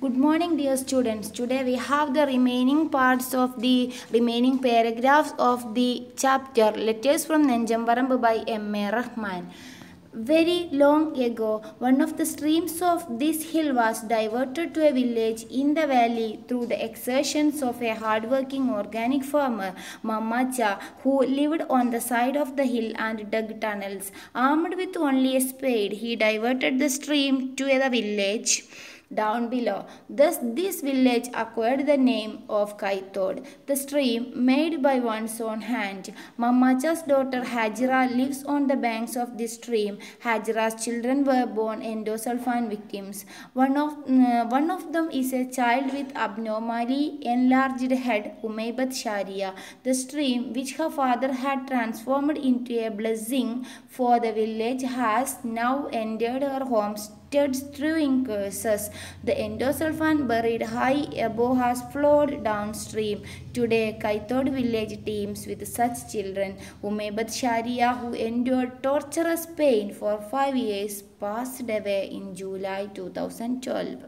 Good morning, dear students. Today we have the remaining parts of the remaining paragraphs of the chapter Letters from Nanjambarambu by M.A. Rahman. Very long ago, one of the streams of this hill was diverted to a village in the valley through the exertions of a hard-working organic farmer, Mamacha, who lived on the side of the hill and dug tunnels. Armed with only a spade, he diverted the stream to the village down below. Thus, this village acquired the name of Kaithod, the stream made by one's own hand. Mamacha's daughter Hajira lives on the banks of this stream. Hajira's children were born endosulfan victims. One of them is a child with abnormally enlarged head, Umaibat Sharia. The stream, which her father had transformed into a blessing for the village, has now entered her homes, strewing curses. The endosulfan buried high above has flowed downstream. Today, Kaithod village teems with such children. Umaibat Sharia, who endured torturous pain for 5 years, passed away in July 2012.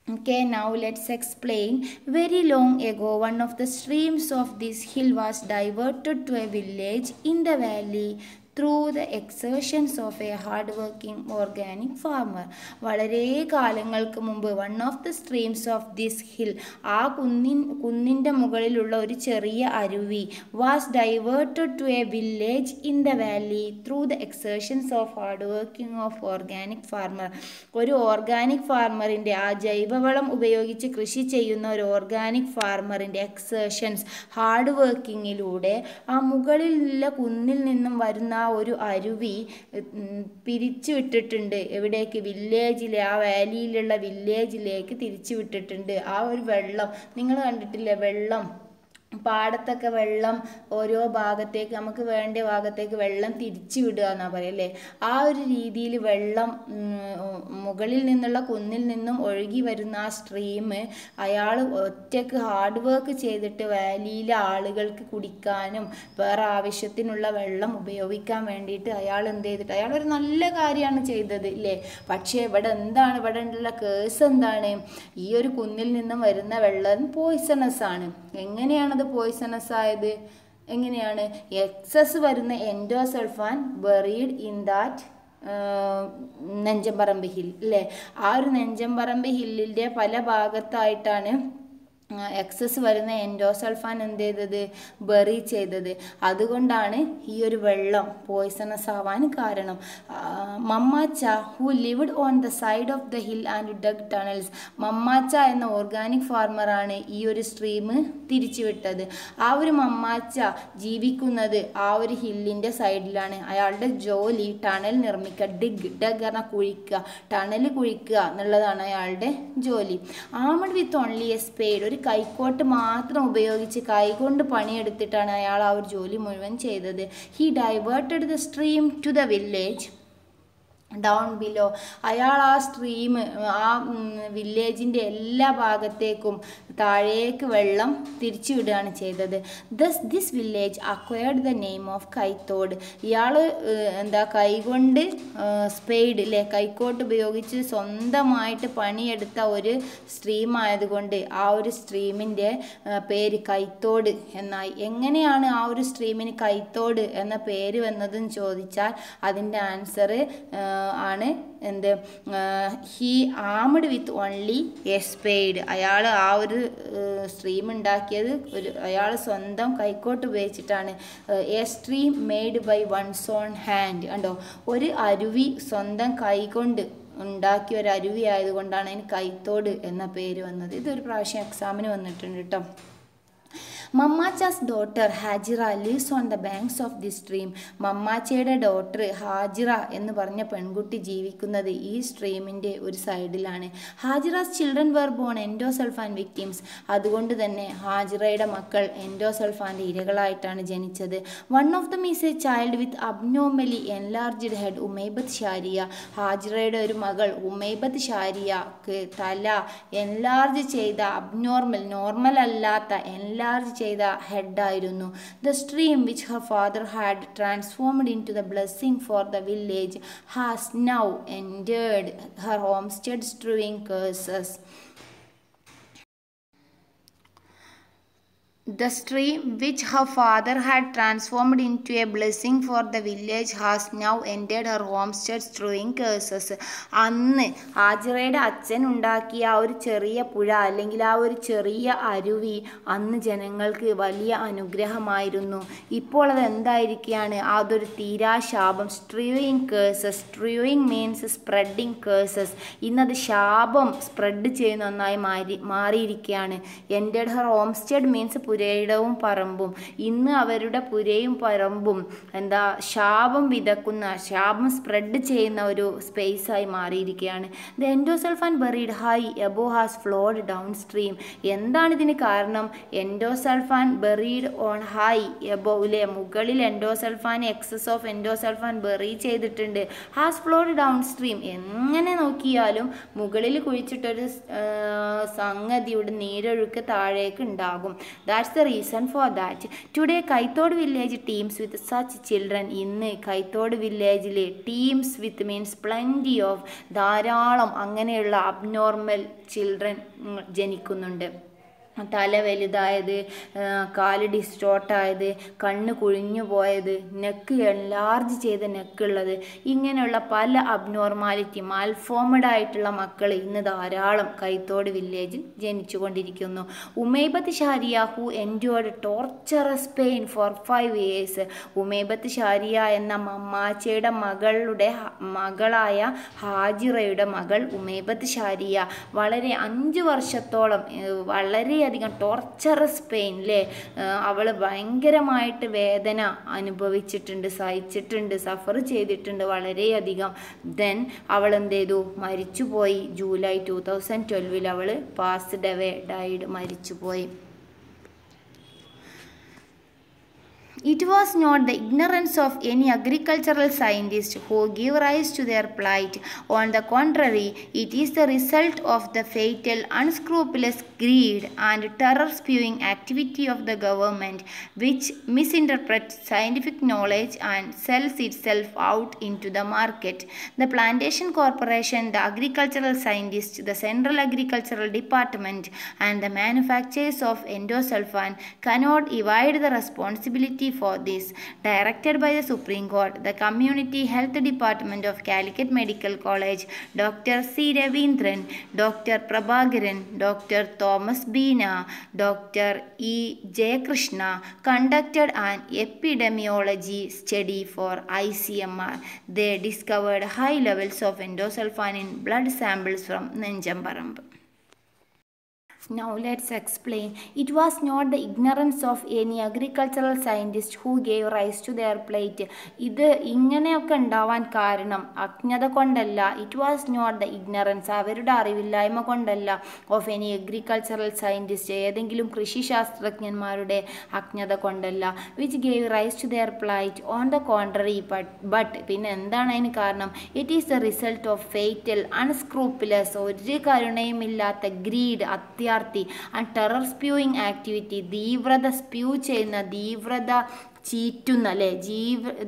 Okay, now let's explain. Very long ago, one of the streams of this hill was diverted to a village in the valley through the exertions of a hard-working organic farmer. വളരെ കാലങ്ങൾക്ക് മുമ്പ് one of the streams of this hill, ആ കുന്നിൻ്റെ മുകളിലുള്ള ഒരു ചെറിയ അരുവി, was diverted to a village in the valley through the exertions of hard working of organic farmer. ഒരു ഓർഗാനിക് ഫാർമറിൻ്റെ, ആ ജൈവവളം ഉപയോഗിച്ച് കൃഷി ചെയ്യുന്ന ഒരു ഓർഗാനിക് ഫാർമറിൻ്റെ എക്സേർഷൻസ്, ഹാർഡ് വർക്കിങ്ങിലൂടെ ആ മുകളിലുള്ള കുന്നിൽ നിന്നും വരുന്ന ഒരു അരുവി പിരിച്ചു വിട്ടിട്ടുണ്ട്. എവിടേക്ക്? വില്ലേജിലെ, ആ വാലിയിലുള്ള വില്ലേജിലേക്ക് തിരിച്ചു വിട്ടിട്ടുണ്ട്. ആ ഒരു വെള്ളം നിങ്ങൾ കണ്ടിട്ടില്ലേ? വെള്ളം, പാടത്തൊക്കെ വെള്ളം ഓരോ ഭാഗത്തേക്ക്, നമുക്ക് വേണ്ട ഭാഗത്തേക്ക് വെള്ളം തിരിച്ചു വിടുക എന്നാ പറയല്ലേ. ആ ഒരു രീതിയിൽ വെള്ളം മുകളിൽ നിന്നുള്ള കുന്നിൽ നിന്നും ഒഴുകി വരുന്ന ആ സ്ട്രീം അയാൾ ഒറ്റക്ക് ഹാർഡ് വർക്ക് ചെയ്തിട്ട് വാലിയിലെ ആളുകൾക്ക് കുടിക്കാനും വേറെ ആവശ്യത്തിനുള്ള വെള്ളം ഉപയോഗിക്കാൻ വേണ്ടിയിട്ട് അയാൾ എന്ത് ചെയ്തിട്ട്, അയാൾ ഒരു നല്ല കാര്യമാണ് ചെയ്തത് ഇല്ലേ. പക്ഷേ ഇവിടെ എന്താണ്, ഇവിടെ ഉള്ള കേസ് എന്താണ്? ഈ ഒരു കുന്നിൽ നിന്നും വരുന്ന വെള്ളം പോയിസണസ് ആണ്. എങ്ങനെയാണത് പോയിസണസ് ആയത്? എങ്ങനെയാണ്? എക്സസ് വരുന്ന endosulfan buried in that Nenjamparamba hill അല്ലേ. ആ ഒരു നെഞ്ചമ്പറമ്പ് ഹില്ലിൻ്റെ പല ഭാഗത്തായിട്ടാണ് എക്സസ് വരുന്ന എൻഡോസൾഫാൻ എന്ത് ചെയ്തത്? ബറി ചെയ്തത്. അതുകൊണ്ടാണ് ഈ ഒരു വെള്ളം പോയ്സണസ് ആവാൻ കാരണം. Mammacha, who lived on the side of the hill and dug tunnels. Mammacha എന്ന ഓർഗാനിക് ഫാർമറാണ് ഈ ഒരു സ്ട്രീം തിരിച്ചുവിട്ടത്. ആ ഒരു മമ്മാച്ച ജീവിക്കുന്നത് ആ ഒരു ഹില്ലിൻ്റെ സൈഡിലാണ്. അയാളുടെ ജോലി ടണൽ നിർമ്മിക്കുക, ഡഗ് പറഞ്ഞാൽ കുഴിക്കുക, ടണൽ കുഴിക്കുക എന്നുള്ളതാണ് അയാളുടെ ജോലി. Armed with only a spade, ഒരു കൈക്കോട്ട് മാത്രം ഉപയോഗിച്ച് കൈകൊണ്ട് പണിയെടുത്തിട്ടാണ് അയാൾ ആ ഒരു ജോലി മുഴുവൻ ചെയ്തത്. He diverted the stream to the village down below. അയാൾ ആ സ്ട്രീം, ആ വില്ലേജിൻ്റെ എല്ലാ ഭാഗത്തേക്കും താഴേക്ക് വെള്ളം തിരിച്ചു വിടുകയാണ് ചെയ്തത്. This village acquired the name of Kaithode. ഇയാൾ കൈകൊണ്ട് സ്പെയ്ഡ് അല്ലേ, കൈക്കോട്ട് ഉപയോഗിച്ച് സ്വന്തമായിട്ട് പണിയെടുത്ത ഒരു സ്ട്രീം ആയതുകൊണ്ട് ആ ഒരു സ്ട്രീമിൻ്റെ പേര് കൈത്തോട് എന്നായി. എങ്ങനെയാണ് ആ ഒരു സ്ട്രീമിന് കൈത്തോട് എന്ന പേര് വന്നതെന്ന് ചോദിച്ചാൽ അതിൻ്റെ ആൻസർ ആണ് എന്ത്? He armed with only a spade. അയാൾ ആ ഒരു സ്ട്രീം ഉണ്ടാക്കിയത് അയാൾ സ്വന്തം കൈക്കോട്ട് ഉപയോഗിച്ചിട്ടാണ്. A stream made by one's own hand. കണ്ടോ, ഒരു അരുവി സ്വന്തം കൈകൊണ്ട് ഉണ്ടാക്കിയ ഒരു അരുവി ആയതുകൊണ്ടാണ് അതിന് കൈത്തോട് എന്ന പേര് വന്നത്. ഇതൊരു പ്രാവശ്യം എക്സാമിന് വന്നിട്ടുണ്ട് കേട്ടോ. Mammacha's daughter Hajira lives on the banks of the stream. മമ്മാച്ചയുടെ ഡോട്ടർ ഹാജിറ എന്ന് പറഞ്ഞ പെൺകുട്ടി ജീവിക്കുന്നത് ഈ സ്ട്രീമിൻ്റെ ഒരു സൈഡിലാണ്. Hajira's children were born endosulfan victims. അതുകൊണ്ട് തന്നെ ഹാജിറയുടെ മക്കൾ എൻഡോസൾഫാൻ്റെ ഇരകളായിട്ടാണ് ജനിച്ചത്. One of them is a child with abnormally enlarged head, Umaibath Shariya. ഹാജിറയുടെ ഒരു മകൾ ഉമൈബത്ത് ഷാരിയക്ക് തല എൻലാർജ് ചെയ്ത, നോർമൽ അല്ലാത്ത എൻലാർജ് ചെയ്ത ഹെഡായിരുന്നു. The stream which her father had transformed into the blessing for the village has now entered her homestead strewing curses. The stream which her father had transformed into a blessing for the village has now entered her homestead strewing curses. അന്ന് ഹാജിറയുടെ അച്ഛൻ ഉണ്ടാക്കിയ ആ ഒരു ചെറിയ പുഴ അല്ലെങ്കിൽ ആ ഒരു ചെറിയ അരുവി അന്ന് ജനങ്ങൾക്ക് വലിയ അനുഗ്രഹമായിരുന്നു. ഇപ്പോൾ അത് എന്തായിരിക്കുകയാണ്? അതൊരു തീരാശാപം. Strewing curses. Strewing means spreading curses. ഇന്നത് ശാപം സ്പ്രെഡ് ചെയ്യുന്ന ഒന്നായി മാറിയിരിക്കുകയാണ്. എൻറ്റേർഡ് ഹർ ഹോംസ്റ്റെഡ് മീൻസ് പുരയിടവും പറമ്പും. ഇന്ന് അവരുടെ പുരയും പറമ്പും ശാപം വിതക്കുന്ന, ശാപം സ്പ്രെഡ് ചെയ്യുന്ന ഒരു സ്പേസായി മാറിയിരിക്കുകയാണ്. The endosulfan buried high above has flowed down stream. എന്താണ് ഇതിന് കാരണം? Endosulfan buried on high above, ഇല്ലേ, മുകളിൽ endosulfan, excess of endosulfan bury ചെയ്തിട്ടുണ്ട്. Has flowed down stream. എങ്ങനെ നോക്കിയാലും മുകളിൽ കുഴിച്ചിട്ടൊരു സംഗതിയുടെ നീരൊഴുക്ക് താഴേക്ക് ഉണ്ടാകും. That's the reason for that. Today, Kaithod village teams with such children. ഇന്ന് കൈത്തോട് വില്ലേജിലെ teams with means plenty of, ധാരാളം അങ്ങനെയുള്ള അബ്നോർമൽ ചിൽഡ്രൻ ജനിക്കുന്നുണ്ട്. തല വലുതായത്, കാല് ഡിസ്റ്റോർട്ടായത്, കണ്ണ് കുഴിഞ്ഞു പോയത്, നെക്ക് എൻലാർജ് ചെയ്ത നെക്കുള്ളത്, ഇങ്ങനെയുള്ള പല അബ്നോർമാലിറ്റി, മാൽഫോമഡ് ആയിട്ടുള്ള മക്കൾ ഇന്ന് ധാരാളം കൈത്തോട് വില്ലേജിൽ ജനിച്ചു കൊണ്ടിരിക്കുന്നു. Umaibath Shariya who endured torturous pain for 5 years. Umaibath Shariya എന്ന മമ്മാച്ചയുടെ മകളായ ഹാജിറയുടെ മകൾ ഉമൈബത്ത് ഷാരിയ വളരെ 5 വർഷത്തോളം വളരെയധികം ടോർച്ചറസ് പെയിൻ, അല്ലേ, അവൾ ഭയങ്കരമായിട്ട് വേദന അനുഭവിച്ചിട്ടുണ്ട്, സഹിച്ചിട്ടുണ്ട്, സഫർ ചെയ്തിട്ടുണ്ട് വളരെയധികം. ദെൻ അവൾ എന്ത് ചെയ്തു? മരിച്ചുപോയി. ജൂലൈ 2012 അവൾ പാസ്ഡ് അവേ, ഡൈഡ്, മരിച്ചുപോയി. It was not the ignorance of any agricultural scientist who gave rise to their plight. On the contrary, it is the result of the fatal, unscrupulous greed and terror-spewing activity of the government, which misinterprets scientific knowledge and sells itself out into the market. The Plantation Corporation, the agricultural scientists, the Central Agricultural Department, and the manufacturers of endosulfan cannot evade the responsibility for this. Directed by the Supreme Court, the Community Health Department of Calicut Medical College, Dr. C. Ravindran, Dr. Prabhakaran, Dr. Thomas Beena, Dr. E. Jayakrishna conducted an epidemiology study for ICMR. They discovered high levels of endosulfan in blood samples from Nenjambaram. Now let's explain. It was not the ignorance of any agricultural scientist who gave rise to their plight. ഇത് ഇങ്ങനെയൊക്കെ ഉണ്ടാവാൻ കാരണം അജ്ഞത കൊണ്ടല്ല. It was not the ignorance, അവരുടെ അറിവില്ലായ്മ കൊണ്ടല്ല, of any agricultural scientist, ഏതെങ്കിലും കൃഷിശാസ്ത്രജ്ഞന്മാരുടെ അജ്ഞത കൊണ്ടല്ല. Which gave rise to their plight. On the contrary, but പിന്നെ എന്താണ് അതിന് കാരണം? It is the result of fatal, unscrupulous, ഒരു കരുണയുമില്ലാത്ത greed, and terror spewing activity, തീവ്രത സ്പ്യൂ ചെയ്യുന്ന, തീവ്രത ചീറ്റുന്ന, അല്ലേ,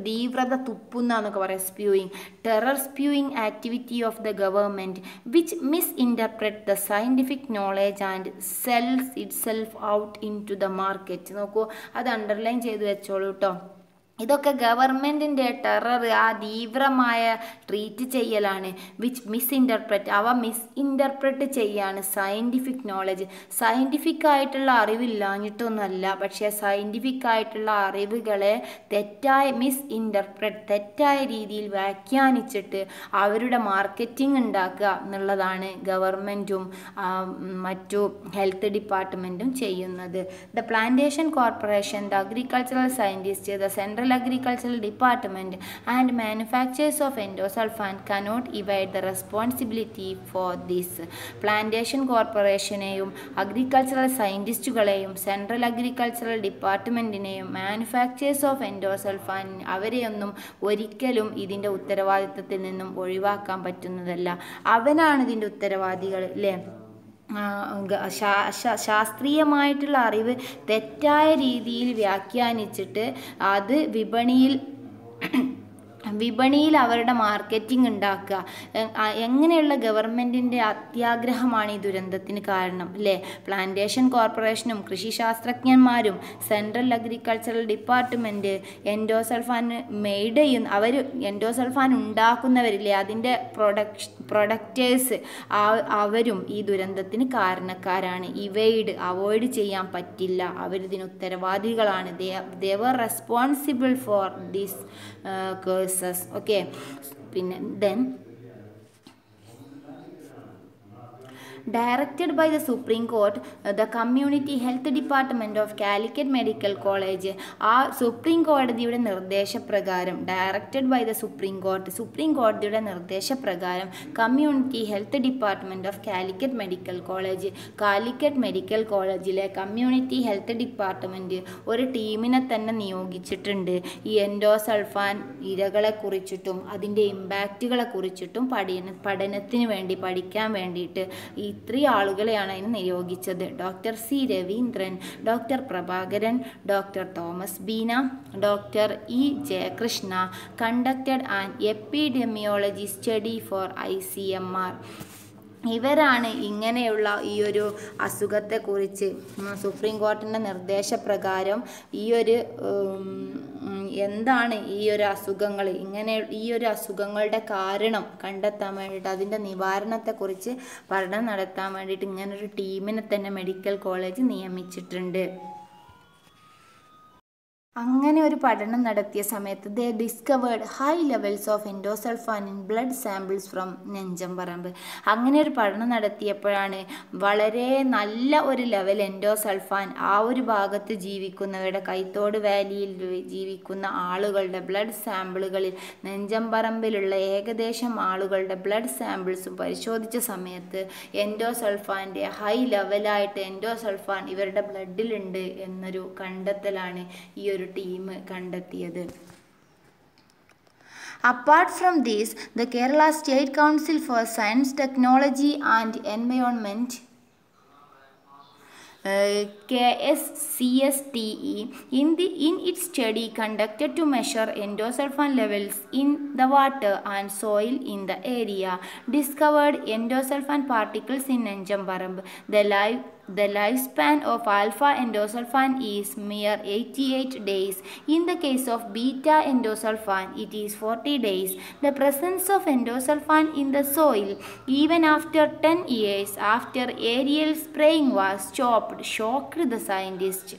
തീവ്രത തുപ്പുന്ന എന്നൊക്കെ പറയാം, spewing, terror spewing activity of the government which misinterpret the scientific knowledge and sells itself out into the market. നോക്കൂ, അത് അണ്ടർലൈൻ ചെയ്ത് വെച്ചോളൂ കേട്ടോ. ഇതൊക്കെ ഗവൺമെൻറ്റിൻ്റെ ടെറർ, ആ തീവ്രമായ ട്രീറ്റ് ചെയ്യലാണ്. വിച്ച് മിസ്ഇൻറ്റർപ്രറ്റ്, അവ മിസ്ഇൻറ്റർപ്രറ്റ് ചെയ്യാണ് സയൻറ്റിഫിക് നോളജ്. സയൻറ്റിഫിക് ആയിട്ടുള്ള അറിവില്ലാഞ്ഞിട്ടൊന്നുമല്ല, പക്ഷേ സയൻറ്റിഫിക് ആയിട്ടുള്ള അറിവുകളെ തെറ്റായ രീതിയിൽ വ്യാഖ്യാനിച്ചിട്ട് അവരുടെ മാർക്കറ്റിംഗ് ഉണ്ടാക്കുക എന്നുള്ളതാണ് ഗവൺമെൻറ്റും മറ്റു ഹെൽത്ത് ഡിപ്പാർട്ട്മെൻറ്റും ചെയ്യുന്നത്. The plantation corporation, the agricultural scientist, the central Agricultural Department and manufacturers of endosulfan cannot evade the responsibility for this. Plantation കോർപ്പറേഷനെയും അഗ്രികൾച്ചറൽ സയൻറ്റിസ്റ്റുകളെയും സെൻട്രൽ അഗ്രികൾച്ചറൽ ഡിപ്പാർട്ട്മെൻറ്റിനെയും മാനുഫാക്ചേഴ്സ് ഓഫ് എൻഡോസൾഫാൻ, അവരെയൊന്നും ഒരിക്കലും ഇതിൻ്റെ ഉത്തരവാദിത്തത്തിൽ നിന്നും ഒഴിവാക്കാൻ പറ്റുന്നതല്ല. അവനാണ് ഇതിൻ്റെ ഉത്തരവാദികൾ, അല്ലേ. ശാസ്ത്രീയമായിട്ടുള്ള അറിവ് തെറ്റായ രീതിയിൽ വ്യാഖ്യാനിച്ചിട്ട് അത് വിപണിയിൽ അവരുടെ മാർക്കറ്റിംഗ് ഉണ്ടാക്കുക. എങ്ങനെയുള്ള ഗവൺമെൻറ്റിൻ്റെ അത്യാഗ്രഹമാണ് ഈ ദുരന്തത്തിന് കാരണം അല്ലേ? പ്ലാന്റേഷൻ കോർപ്പറേഷനും കൃഷിശാസ്ത്രജ്ഞന്മാരും central agricultural department endosulfan made ചെയ്യുന്ന എൻഡോസൾഫാൻ ഉണ്ടാക്കുന്നവരില്ലേ, അതിൻ്റെ പ്രൊഡക്റ്റേഴ്സ് അവരും ഈ ദുരന്തത്തിന് കാരണക്കാരാണ്. അവോയ്ഡ് ചെയ്യാൻ പറ്റില്ല, അവരിതിന് ഉത്തരവാദികളാണ്. they were responsible for this curses. Okay, then directed by the Supreme Court, the Community Health Department of Calicut Medical College, supreme കോടതിയുടെ നിർദ്ദേശപ്രകാരം, ഡയറക്റ്റഡ് ബൈ ദ സുപ്രീം കോടതിയുടെ നിർദ്ദേശപ്രകാരം community health department of Calicut medical college, Calicut medical കോളേജിലെ community health department ഒരു ടീമിനെ തന്നെ നിയോഗിച്ചിട്ടുണ്ട്. ഈ എൻഡോസൾഫാൻ ഇരകളെക്കുറിച്ചിട്ടും അതിൻ്റെ ഇമ്പാക്റ്റുകളെ കുറിച്ചിട്ടും പഠനത്തിന് വേണ്ടി പഠിക്കാൻ വേണ്ടിയിട്ട് ഇത്രയും ആളുകളെയാണ് അതിന് നിയോഗിച്ചത്. Doctor C Raveendran, doctor Prabhakaran, doctor Thomas Beena, doctor E Jayakrishna conducted an epidemiology study four ICMR. ഇവരാണ് ഇങ്ങനെയുള്ള ഈ ഒരു അസുഖത്തെക്കുറിച്ച് സുപ്രീം കോടതിൻ്റെ നിർദ്ദേശപ്രകാരം എന്താണ് ഈ ഒരു അസുഖങ്ങൾ, ഈ ഒരു അസുഖങ്ങളുടെ കാരണം കണ്ടെത്താൻ വേണ്ടിയിട്ട് അതിൻ്റെ നിവാരണത്തെക്കുറിച്ച് പഠനം നടത്താൻ വേണ്ടിയിട്ട് ഇങ്ങനൊരു ടീമിനെ തന്നെ മെഡിക്കൽ കോളേജ് നിയമിച്ചിട്ടുണ്ട്. അങ്ങനെ ഒരു പഠനം നടത്തിയ സമയത്ത് they discovered high levels of endosulfan in blood samples from നെഞ്ചമ്പറമ്പ്. അങ്ങനെ ഒരു പഠനം നടത്തിയപ്പോഴാണ് വളരെ നല്ല ഒരു ലെവൽ എൻഡോസൾഫാൻ ആ ഒരു ഭാഗത്ത് ജീവിക്കുന്നവരുടെ, കൈത്തോട് വാലിയിൽ ജീവിക്കുന്ന ആളുകളുടെ ബ്ലഡ് സാമ്പിളുകളിൽ, നെഞ്ചമ്പറമ്പിലുള്ള ഏകദേശം ആളുകളുടെ ബ്ലഡ് സാമ്പിൾസും പരിശോധിച്ച സമയത്ത് എൻഡോസൾഫാൻ്റെ ഹൈ ലെവലായിട്ട് എൻഡോസൾഫാൻ ഇവരുടെ ബ്ലഡിലുണ്ട് എന്നൊരു കണ്ടെത്തലാണ് ഈ ഒരു ടീം കണ്ടെത്തിയത്. Apart from this, the Kerala State Council for Science, Technology and Environment KSCSTE in its study conducted to measure endosulfan levels in the water and soil in the area discovered endosulfan particles in Nenjambaramb. The lifespan of alpha endosulfan is mere 88 days. In the case of beta endosulfan, it is 40 days. The presence of endosulfan in the soil, even after 10 years after aerial spraying was stopped, shocked the scientists.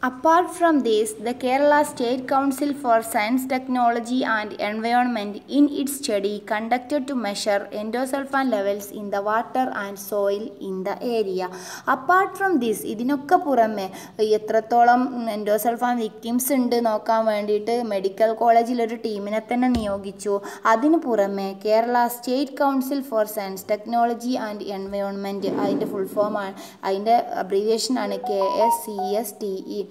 Apart from this, the Kerala State Council for Science, Technology and Environment in its study conducted to measure endosulfan levels in the water and soil in the area. Apart from this, ഇതിനൊക്കെ പുറമെ എത്രത്തോളം endosulfan victims ഉണ്ട് നോക്കാൻ വേണ്ടിയിട്ട് medical കോളേജിൽ ഒരു ടീമിനെ തന്നെ നിയോഗിച്ചു. അതിന് പുറമെ Kerala state council for science, technology and environment, അതിൻ്റെ ഫുൾ ഫോമാണ്, അതിൻ്റെ അബ്രീവിയേഷനാണ് KSCSTE.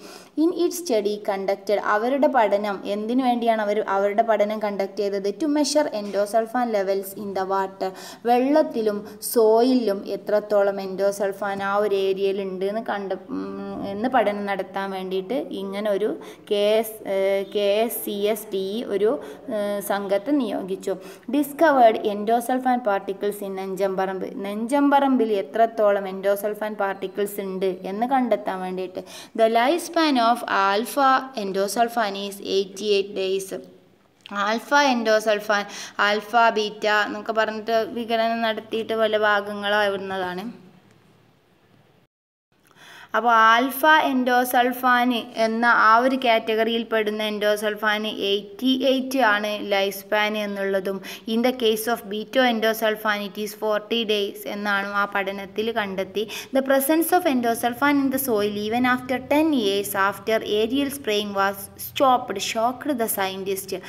In it study conducted, അവരുടെ പഠനം എന്തിനു വേണ്ടിയാണ് അവരുടെ പഠനം കണ്ടക്ട് ചെയ്തത്? To measure endosulfan levels in the water, വെള്ളത്തിലും സോയിലും എത്രത്തോളം എൻഡോസൾഫാൻ ആ ഒരു ഏരിയയിൽ ഉണ്ട് എന്ന് പഠനം നടത്താൻ വേണ്ടിയിട്ട് ഇങ്ങനെ ഒരു KSCSTE ഒരു സംഘത്തെ നിയോഗിച്ചു. ഡിസ്കവേർഡ് എൻഡോസൾഫാൻ പാർട്ടിക്കിൾസ് ഇൻ നെഞ്ചമ്പറമ്പിൽ എത്രത്തോളം എൻഡോസൾഫാൻ പാർട്ടിക്കിൾസ് ഉണ്ട് എന്ന് കണ്ടെത്താൻ വേണ്ടിയിട്ട്. The life span of alpha endosulfan is 88 days. Alpha endosulfan, alpha beta എന്നൊക്കെ പറഞ്ഞിട്ട് വിഘടനം നടത്തിയിട്ട് പല ഭാഗങ്ങളാവുന്നതാണ്. അപ്പോൾ ആൽഫ എൻഡോസൾഫാൻ എന്ന ആ ഒരു കാറ്റഗറിയിൽ പെടുന്ന എൻഡോസൾഫാൻ 88 ആണ് ലൈഫ് സ്പാൻ എന്നുള്ളതും, in the case of beta endosulfan it is 40 days എന്നാണ് ആ പഠനത്തിൽ കണ്ടെത്തി. The presence of endosulfan in the soil even after 10 years after aerial spraying was stopped, shocked the scientist.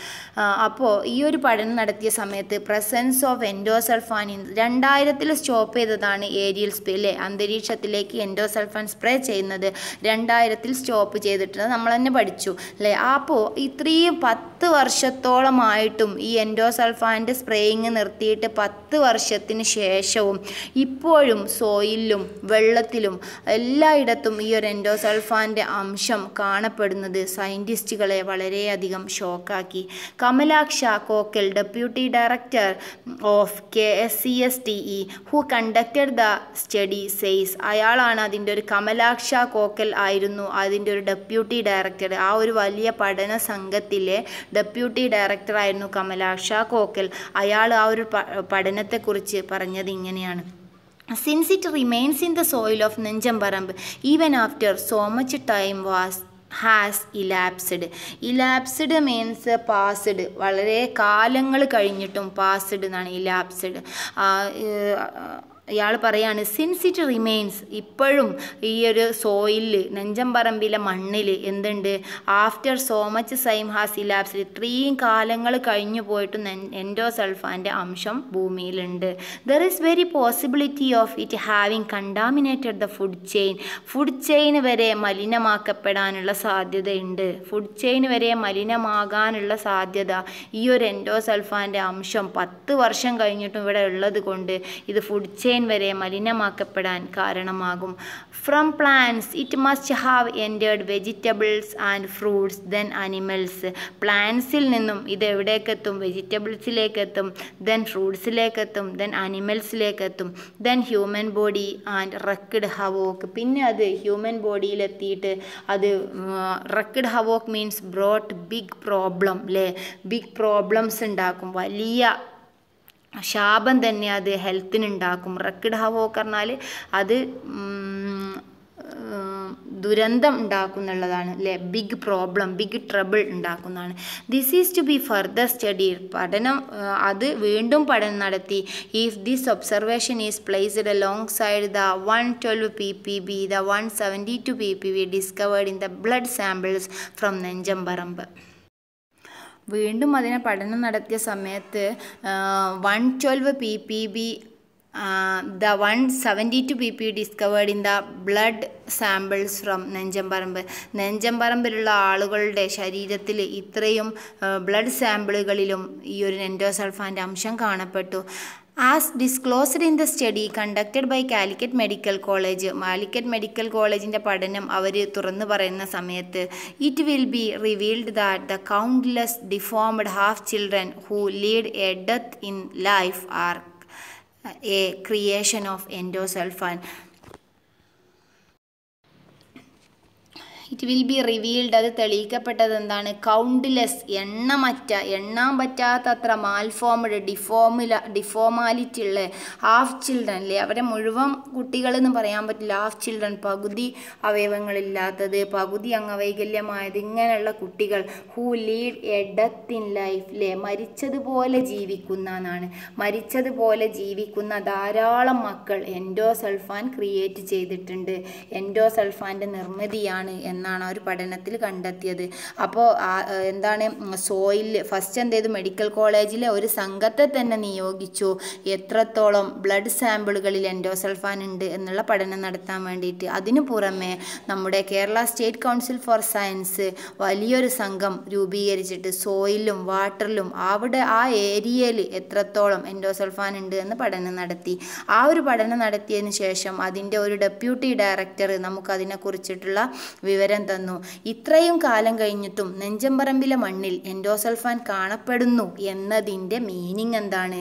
അപ്പോൾ ഈ ഒരു പഠനം നടത്തിയ സമയത്ത് പ്രസൻസ് ഓഫ് എൻഡോസൾഫാൻ 2000 സ്റ്റോപ്പ് ചെയ്തതാണ് ഏരിയൽ സ്പ്രേ അല്ലേ, അന്തരീക്ഷത്തിലേക്ക് എൻഡോസൾഫാൻ സ്പ്രേ സ്പ്രേ ചെയ്യുന്നത് 2000 സ്റ്റോപ്പ് ചെയ്തിട്ടുണ്ട്, നമ്മൾ തന്നെ പഠിച്ചു അല്ലേ. അപ്പോൾ ഇത്രയും 10 വർഷത്തോളമായിട്ടും ഈ എൻഡോസൾഫാൻ്റെ സ്പ്രേയിങ് നിർത്തിയിട്ട് 10 വർഷത്തിന് ശേഷവും ഇപ്പോഴും സോയിലും വെള്ളത്തിലും എല്ലായിടത്തും ഈ ഒരു എൻഡോസൾഫാൻ്റെ അംശം കാണപ്പെടുന്നത് സയൻറ്റിസ്റ്റുകളെ വളരെയധികം ഷോക്കാക്കി. Kamalaksha Kokkal, deputy director of KSCSTE who conducted the study says, അയാളാണ് അതിൻ്റെ ഒരു കമലാക്ഷ കോക്കൽ ആയിരുന്നു അതിൻ്റെ ഒരു ഡെപ്യൂട്ടി ഡയറക്ടർ. ആ ഒരു വലിയ പഠന സംഘത്തിലെ ഡെപ്യൂട്ടി ഡയറക്ടറായിരുന്നു കമലാക്ഷ കോക്കൽ. അയാൾ ആ ഒരു പഠനത്തെക്കുറിച്ച് പറഞ്ഞത് ഇങ്ങനെയാണ്: since it remains in the soil of Nenjamparamba even after so much time has elapsed means passed, വളരെ കാലങ്ങൾ കഴിഞ്ഞിട്ടും പാസ്ഡ് എന്നാണ് ഇലാപ്സ്ഡ്. ഇയാൾ പറയാണ് സിൻസ് ഇറ്റ് റിമെയിൻസ്, ഇപ്പോഴും ഈ ഒരു സോയിലിൽ നെഞ്ചമ്പറമ്പിലെ മണ്ണിൽ എന്തുണ്ട്, after so much time has elapsed, ഇത്രയും കാലങ്ങൾ കഴിഞ്ഞു പോയിട്ടും എൻഡോസൾഫാൻ്റെ അംശം ഭൂമിയിലുണ്ട്. There is very possibility of it having contaminated the food chain വരെ മലിനമാക്കപ്പെടാനുള്ള സാധ്യതയുണ്ട്. ഫുഡ് ചെയിൻ വരെ മലിനമാകാനുള്ള സാധ്യത ഈ ഒരു എൻഡോസൾഫാൻ്റെ അംശം 10 വർഷം കഴിഞ്ഞിട്ടും ഇവിടെ ഉള്ളത് കൊണ്ട് ഇത് ഫുഡ് ചെയിൻ വരെ മലിനമാക്കപ്പെടാൻ കാരണമാകും. From plants it must have entered vegetables and fruits then animals, പ്ലാന്റ്സിൽ നിന്നും ഇത് എവിടേക്കെത്തും, വെജിറ്റബിൾസിലേക്കെത്തും, ദെൻ ഫ്രൂട്ട്സിലേക്കെത്തും, ദെൻ അനിമൽസിലേക്കെത്തും, then human body and wrecked havoc, പിന്നെ അത് ഹ്യൂമൻ ബോഡിയിലെത്തിയിട്ട് അത് wrecked havoc means brought big problem അല്ലേ, ബിഗ് പ്രോബ്ലംസ് ഉണ്ടാക്കും, വലിയ ശാപം തന്നെ അത് ഹെൽത്തിനുണ്ടാക്കും. റെക്ക്ഡ് ഹവോക്ക് പറഞ്ഞാൽ അത് ദുരന്തം ഉണ്ടാക്കുന്നുള്ളതാണ് അല്ലേ, ബിഗ് പ്രോബ്ലം ബിഗ് ട്രബിൾ ഉണ്ടാക്കുന്നതാണ്. This is to be further study, പഠനം അത് വീണ്ടും പഠനം നടത്തി. If this observation is placed alongside the 112 ppb the 172 ppb discovered in the blood samples from Nenjamparamba. വീണ്ടും അതിനെ പഠനം നടത്തിയ സമയത്ത് 112 ppb the 172 ppb discovered in the blood samples from നെഞ്ചമ്പറമ്പിലുള്ള ആളുകളുടെ ശരീരത്തിൽ ഇത്രയും ബ്ലഡ് സാമ്പിളുകളിലും ഈ ഒരു എൻഡോസൾഫാൻ്റെ അംശം കാണപ്പെട്ടു. As disclosed in the study conducted by Calicut medical കോളേജിൻ്റെ പഠനം അവർ തുറന്നു പറയുന്ന സമയത്ത് it will be revealed that the countless deformed half children who lead a death in life are a creation of endosulfan. It will be revealed, അത് തെളിയിക്കപ്പെട്ടത് എന്താണ്, countless എണ്ണാൻ പറ്റാത്തത്ര മാൽഫോംഡ് ഡിഫോമാലിറ്റി ഉള്ള ഹാഫ് ചിൽഡ്രൻ അല്ലേ, അവരെ മുഴുവൻ കുട്ടികളെന്ന് പറയാൻ പറ്റില്ല, ഹാഫ് ചിൽഡ്രൻ പകുതി അവയവങ്ങളില്ലാത്തത്, പകുതി അംഗവൈകല്യമായത്, ഇങ്ങനെയുള്ള കുട്ടികൾ who lead a death in life അല്ലേ, മരിച്ചതുപോലെ ജീവിക്കുന്ന ധാരാളം മക്കൾ എൻഡോസൾഫാൻ ക്രിയേറ്റ് ചെയ്തിട്ടുണ്ട്, എൻഡോസൾഫാൻ്റെ നിർമ്മിതിയാണ് എന്നാണ് ആ ഒരു പഠനത്തിൽ കണ്ടെത്തിയത്. അപ്പോൾ എന്താണ്, സോയിൽ ഫസ്റ്റ് എന്ത് ചെയ്തു, മെഡിക്കൽ കോളേജിലെ ഒരു സംഘത്തെ തന്നെ നിയോഗിച്ചു എത്രത്തോളം ബ്ലഡ് സാമ്പിളുകളിൽ എൻഡോസൾഫാൻ ഉണ്ട് എന്നുള്ള പഠനം നടത്താൻ വേണ്ടിയിട്ട്. അതിനു പുറമെ നമ്മുടെ Kerala state council for science വലിയൊരു സംഘം രൂപീകരിച്ചിട്ട് സോയിലും വാട്ടറിലും അവിടെ ആ ഏരിയയിൽ എത്രത്തോളം എൻഡോസൾഫാൻ ഉണ്ട് എന്ന് പഠനം നടത്തി. ആ ഒരു പഠനം നടത്തിയതിന് ശേഷം അതിൻ്റെ ഒരു ഡെപ്യൂട്ടി ഡയറക്ടർ നമുക്കതിനെക്കുറിച്ചിട്ടുള്ള വിവരം തന്നു. ഇത്രയും കാലം കഴിഞ്ഞിട്ടും നെഞ്ചമ്പറമ്പിലെ മണ്ണിൽ എൻഡോസൾഫാൻ കാണപ്പെടുന്നു എന്നതിൻ്റെ മീനിങ് എന്താണ്,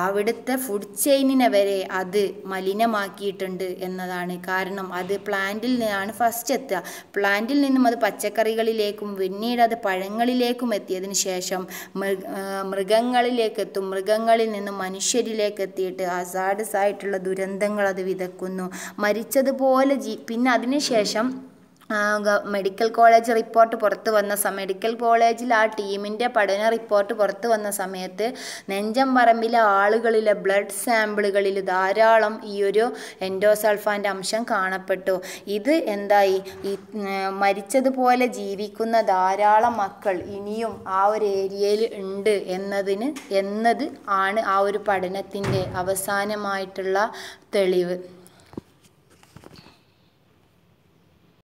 അവിടുത്തെ ഫുഡ് ചെയിനിനെ വരെ അത് മലിനമാക്കിയിട്ടുണ്ട് എന്നതാണ്. കാരണം അത് പ്ലാന്റിൽ നിന്നാണ് ഫസ്റ്റ് എത്തുക, പ്ലാന്റിൽ നിന്നും അത് പച്ചക്കറികളിലേക്കും പിന്നീട് അത് പഴങ്ങളിലേക്കും എത്തിയതിന് ശേഷം മൃഗങ്ങളിലേക്കെത്തും, മൃഗങ്ങളിൽ നിന്നും മനുഷ്യരിലേക്ക് എത്തിയിട്ട് ഹസാർഡസ് ആയിട്ടുള്ള ദുരന്തങ്ങൾ അത് വിതക്കുന്നു. മരിച്ചതുപോലെ പിന്നെ അതിനുശേഷം മെഡിക്കൽ കോളേജ് റിപ്പോർട്ട് പുറത്തു വന്ന മെഡിക്കൽ കോളേജിൽ ആ ടീമിൻ്റെ പഠന റിപ്പോർട്ട് പുറത്തു വന്ന സമയത്ത് നെഞ്ചമ്പറമ്പിലെ ആളുകളിലെ ബ്ലഡ് സാമ്പിളുകളിൽ ധാരാളം ഈ ഒരു എൻഡോസൾഫാൻ്റെ അംശം കാണപ്പെട്ടു. ഇത് എന്തായി, ഈ മരിച്ചതുപോലെ ജീവിക്കുന്ന ധാരാളം മക്കൾ ഇനിയും ആ ഒരു ഏരിയയിൽ ഉണ്ട് എന്നത് ആണ് ആ ഒരു പഠനത്തിൻ്റെ അവസാനമായിട്ടുള്ള തെളിവ്.